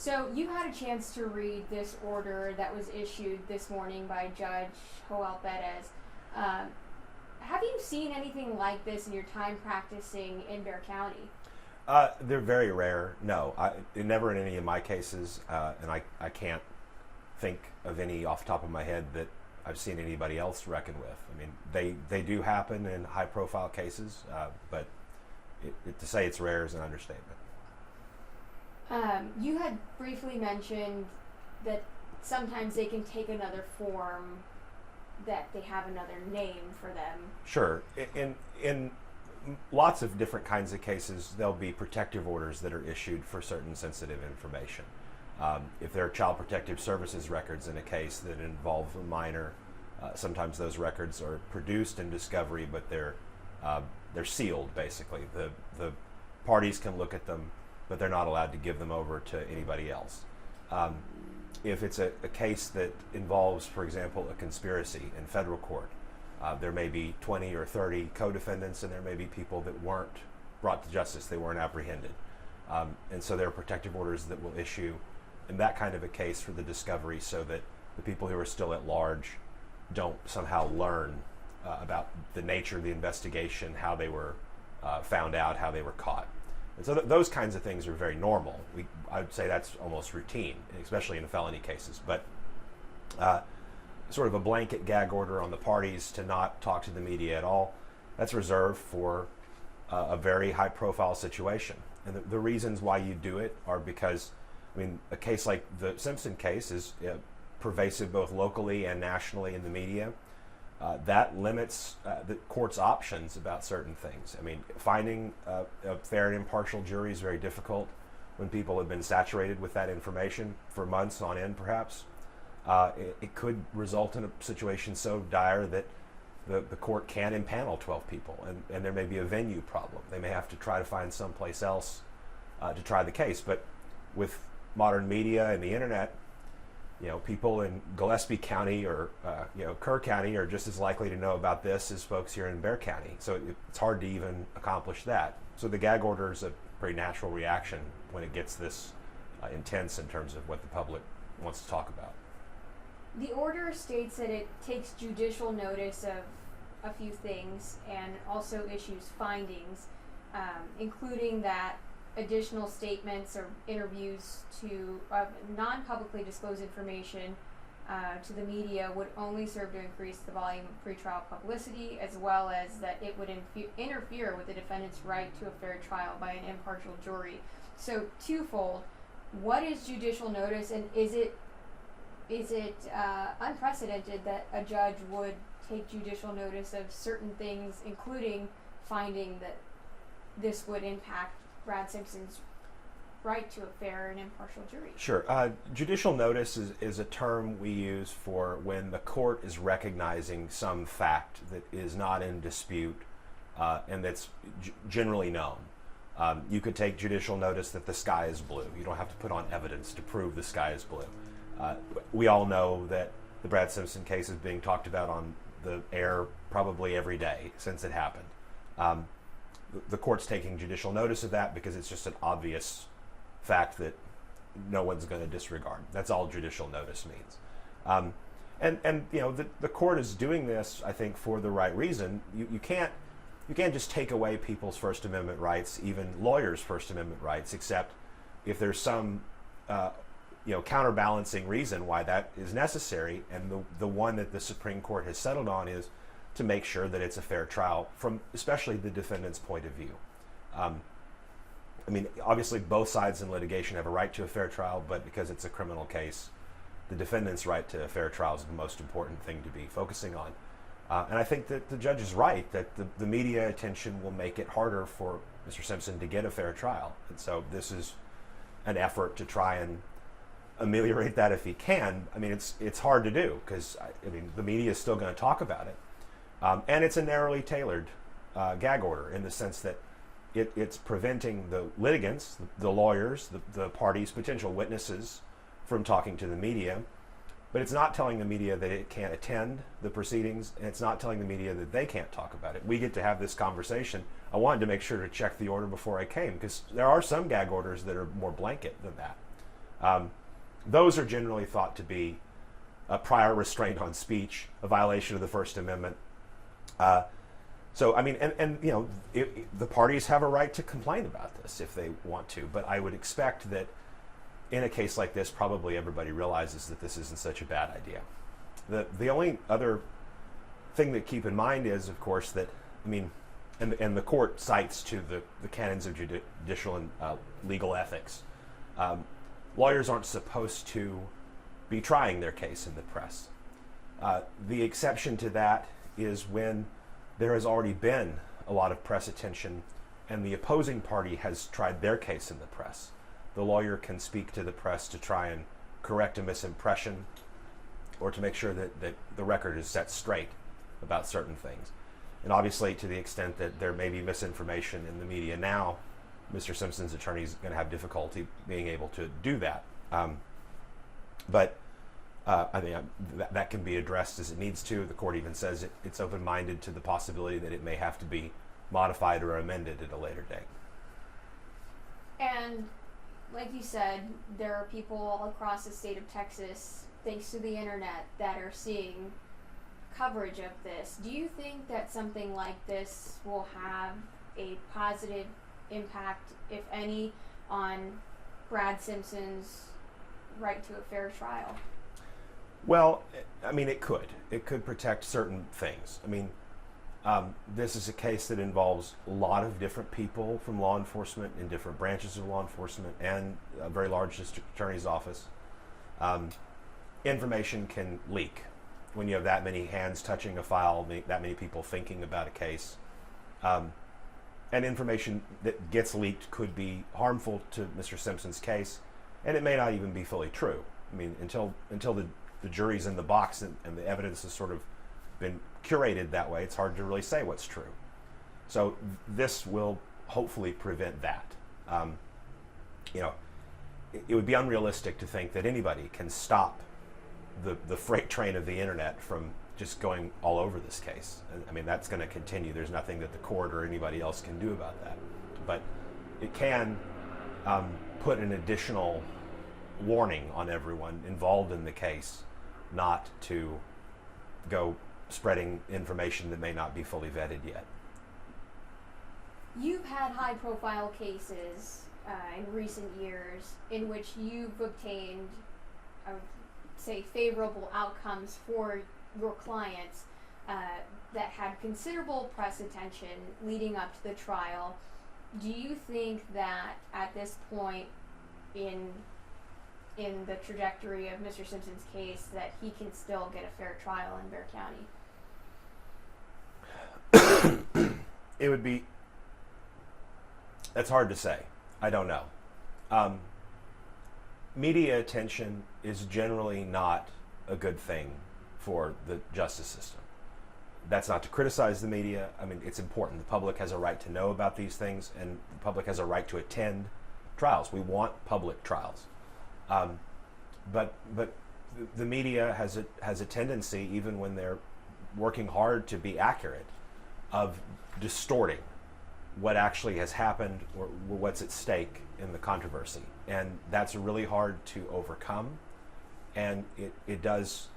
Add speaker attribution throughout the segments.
Speaker 1: So you had a chance to read this order that was issued this morning by Judge Joel Perez. Um, have you seen anything like this in your time practicing in Bexar County?
Speaker 2: They're very rare. No, never in any of my cases, and I can't think of any off the top of my head that I've seen anybody else reckon with. I mean, they do happen in high-profile cases, but to say it's rare is an understatement.
Speaker 1: You had briefly mentioned that sometimes they can take another form, that they have another name for them.
Speaker 2: Sure. In lots of different kinds of cases, there'll be protective orders that are issued for certain sensitive information. If there are child protective services records in a case that involve a minor, sometimes those records are produced in discovery, but they're sealed, basically. The parties can look at them, but they're not allowed to give them over to anybody else. If it's a case that involves, for example, a conspiracy in federal court, there may be 20 or 30 co-defendants, and there may be people that weren't brought to justice, they weren't apprehended. And so there are protective orders that will issue in that kind of a case for the discovery, so that the people who are still at large don't somehow learn about the nature of the investigation, how they were found out, how they were caught. And so those kinds of things are very normal. I would say that's almost routine, especially in felony cases. But sort of a blanket gag order on the parties to not talk to the media at all, that's reserved for a very high-profile situation. And the reasons why you do it are because, I mean, a case like the Simpson case is pervasive both locally and nationally in the media. That limits the court's options about certain things. I mean, finding a fair and impartial jury is very difficult when people have been saturated with that information for months on end, perhaps. It could result in a situation so dire that the court can't impanel 12 people, and there may be a venue problem. They may have to try to find someplace else to try the case. But with modern media and the internet, people in Gillespie County or Kerr County are just as likely to know about this as folks here in Bexar County. So it's hard to even accomplish that. So the gag order is a pretty natural reaction when it gets this intense in terms of what the public wants to talk about.
Speaker 1: The order states that it takes judicial notice of a few things and also issues findings, including that additional statements or interviews to non-publicly disclosed information to the media would only serve to increase the volume of pretrial publicity, as well as that it would interfere with the defendant's right to a fair trial by an impartial jury. So twofold, what is judicial notice, and is it unprecedented that a judge would take judicial notice of certain things, including finding that this would impact Brad Simpson's right to a fair and impartial jury?
Speaker 2: Sure. Judicial notice is a term we use for when the court is recognizing some fact that is not in dispute and that's generally known. You could take judicial notice that the sky is blue. You don't have to put on evidence to prove the sky is blue. We all know that the Brad Simpson case is being talked about on the air probably every day since it happened. The court's taking judicial notice of that because it's just an obvious fact that no one's going to disregard. That's all judicial notice means. And the court is doing this, I think, for the right reason. You can't just take away people's First Amendment rights, even lawyers' First Amendment rights, except if there's some counterbalancing reason why that is necessary. And the one that the Supreme Court has settled on is to make sure that it's a fair trial from especially the defendant's point of view. Obviously both sides in litigation have a right to a fair trial, but because it's a criminal case, the defendant's right to a fair trial is the most important thing to be focusing on. And I think that the judge is right, that the media attention will make it harder for Mr. Simpson to get a fair trial. And so this is an effort to try and ameliorate that if he can. I mean, it's hard to do because the media is still going to talk about it. And it's a narrowly tailored gag order in the sense that it's preventing the litigants, the lawyers, the parties, potential witnesses from talking to the media, but it's not telling the media that it can't attend the proceedings, and it's not telling the media that they can't talk about it. We get to have this conversation. I wanted to make sure to check the order before I came because there are some gag orders that are more blanket than that. Those are generally thought to be a prior restraint on speech, a violation of the First Amendment. So, I mean, the parties have a right to complain about this if they want to, but I would expect that in a case like this, probably everybody realizes that this isn't such a bad idea. The only other thing to keep in mind is, of course, that, I mean, and the court cites to the canons of judicial and legal ethics. Lawyers aren't supposed to be trying their case in the press. The exception to that is when there has already been a lot of press attention and the opposing party has tried their case in the press. The lawyer can speak to the press to try and correct a misimpression or to make sure that the record is set straight about certain things. And obviously, to the extent that there may be misinformation in the media now, Mr. Simpson's attorney is going to have difficulty being able to do that. But I think that can be addressed as it needs to. The court even says it's open-minded to the possibility that it may have to be modified or amended at a later date.
Speaker 1: And like you said, there are people all across the state of Texas, thanks to the internet, that are seeing coverage of this. Do you think that something like this will have a positive impact, if any, on Brad Simpson's right to a fair trial?
Speaker 2: Well, I mean, it could. It could protect certain things. I mean, this is a case that involves a lot of different people from law enforcement in different branches of law enforcement and a very large district attorney's office. Information can leak when you have that many hands touching a file, that many people thinking about a case. And information that gets leaked could be harmful to Mr. Simpson's case, and it may not even be fully true. I mean, until the jury's in the box and the evidence has sort of been curated that way, it's hard to really say what's true. So this will hopefully prevent that. It would be unrealistic to think that anybody can stop the freight train of the internet from just going all over this case. I mean, that's going to continue. There's nothing that the court or anybody else can do about that. But it can put an additional warning on everyone involved in the case not to go spreading information that may not be fully vetted yet.
Speaker 1: You've had high-profile cases in recent years in which you've obtained, I would say, favorable outcomes for your clients that had considerable press attention leading up to the trial. Do you think that at this point in the trajectory of Mr. Simpson's case that he can still get a fair trial in Bexar County?
Speaker 2: It would be, that's hard to say. I don't know. Media attention is generally not a good thing for the justice system. That's not to criticize the media. I mean, it's important. The public has a right to know about these things, and the public has a right to attend trials. We want public trials. But the media has a tendency, even when they're working hard to be accurate, of distorting what actually has happened or what's at stake in the controversy. And that's really hard to overcome. And it does,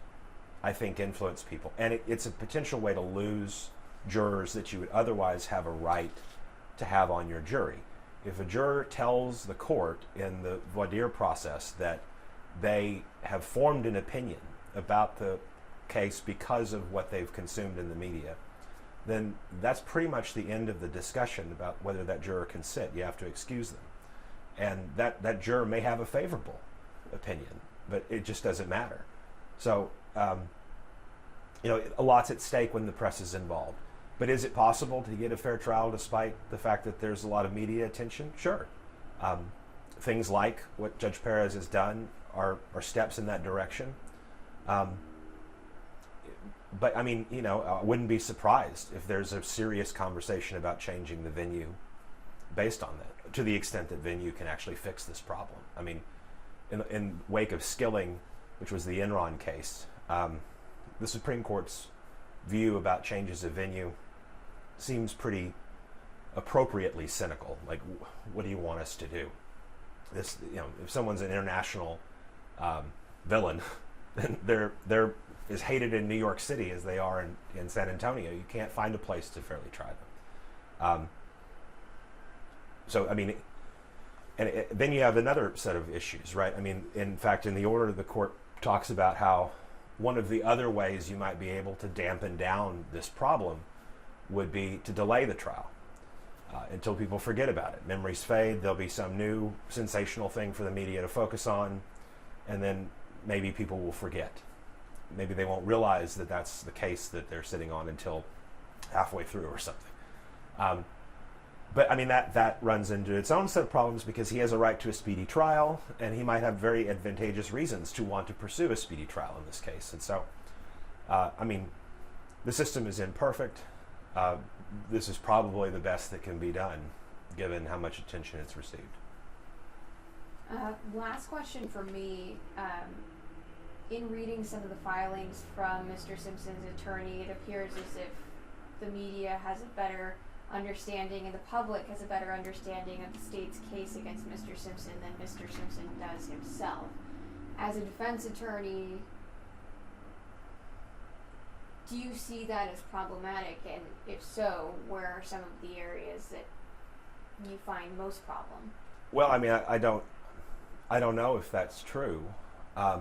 Speaker 2: I think, influence people. And it's a potential way to lose jurors that you would otherwise have a right to have on your jury. If a juror tells the court in the voir dire process that they have formed an opinion about the case because of what they've consumed in the media, then that's pretty much the end of the discussion about whether that juror can sit. You have to excuse them. And that juror may have a favorable opinion, but it just doesn't matter. So, a lot's at stake when the press is involved. But is it possible to get a fair trial despite the fact that there's a lot of media attention? Sure. Things like what Judge Perez has done are steps in that direction. But I mean, I wouldn't be surprised if there's a serious conversation about changing the venue based on that, to the extent that venue can actually fix this problem. I mean, in wake of Skilling, which was the Enron case, the Supreme Court's view about changes of venue seems pretty appropriately cynical. Like, what do you want us to do? this, if someone's an international villain, then they're as hated in New York City as they are in San Antonio. You can't find a place to fairly try them. So, I mean, then you have another set of issues, right? I mean, in fact, in the order, the court talks about how one of the other ways you might be able to dampen down this problem would be to delay the trial until people forget about it. Memories fade, there'll be some new sensational thing for the media to focus on, and then maybe people will forget. Maybe they won't realize that that's the case that they're sitting on until halfway through or something. But I mean, that runs into its own set of problems because he has a right to a speedy trial, and he might have very advantageous reasons to want to pursue a speedy trial in this case. And so, I mean, the system is imperfect. This is probably the best that can be done, given how much attention it's received.
Speaker 1: Last question for me. In reading some of the filings from Mr. Simpson's attorney, it appears as if the media has a better understanding and the public has a better understanding of the state's case against Mr. Simpson than Mr. Simpson does himself. As a defense attorney, do you see that as problematic? And if so, where are some of the areas that you find most problem?
Speaker 2: Well, I mean, I don't know if that's true. I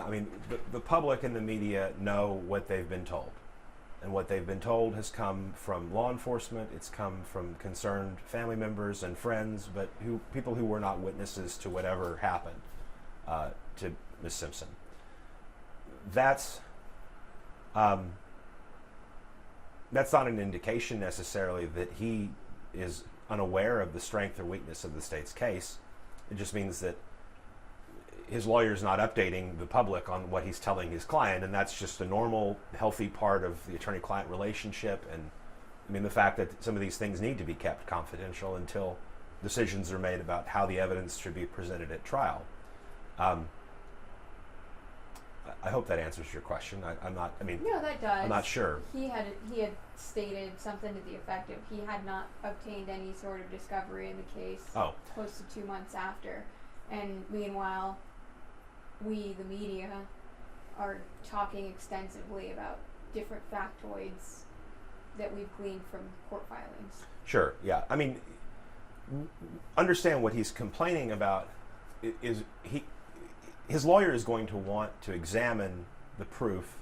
Speaker 2: mean, the public and the media know what they've been told. And what they've been told has come from law enforcement, it's come from concerned family members and friends, but people who were not witnesses to whatever happened to Ms. Simpson. That's not an indication necessarily that he is unaware of the strength or weakness of the state's case. It just means that his lawyer's not updating the public on what he's telling his client, and that's just a normal, healthy part of the attorney-client relationship. And I mean, the fact that some of these things need to be kept confidential until decisions are made about how the evidence should be presented at trial. I hope that answers your question.
Speaker 1: No, that does.
Speaker 2: I'm not sure.
Speaker 1: He had stated something to the effect of he had not obtained any sort of discovery in the case close to 2 months after. And meanwhile, we, the media, are talking extensively about different factoids that we've gleaned from court filings.
Speaker 2: Sure, yeah. I mean, understand what he's complaining about is his lawyer is going to want to examine the proof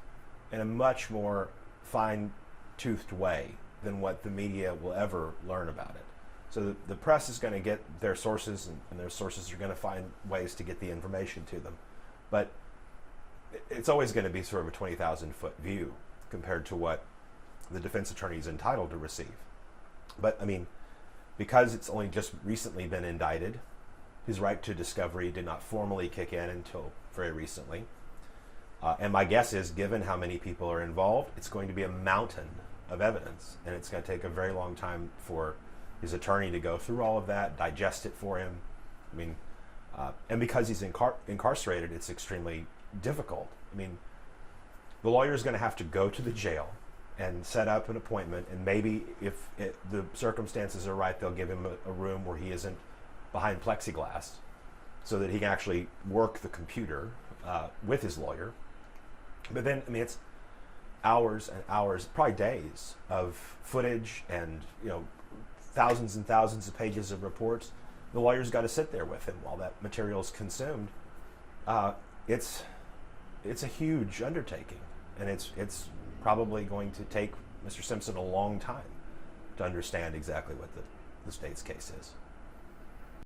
Speaker 2: in a much more fine-toothed way than what the media will ever learn about it. So the press is going to get their sources, and their sources are going to find ways to get the information to them. But it's always going to be sort of a 20,000-foot view compared to what the defense attorney is entitled to receive. But, I mean, because it's only just recently been indicted, his right to discovery did not formally kick in until very recently. And my guess is, given how many people are involved, it's going to be a mountain of evidence, and it's going to take a very long time for his attorney to go through all of that, digest it for him. I mean, and because he's incarcerated, it's extremely difficult. I mean, the lawyer is going to have to go to the jail and set up an appointment, and maybe if the circumstances are right, they'll give him a room where he isn't behind plexiglass so that he can actually work the computer with his lawyer. But then, I mean, it's hours and hours, probably days of footage and, thousands and thousands of pages of reports. The lawyer's got to sit there with him while that material is consumed. It's a huge undertaking, and it's probably going to take Mr. Simpson a long time to understand exactly what the state's case is.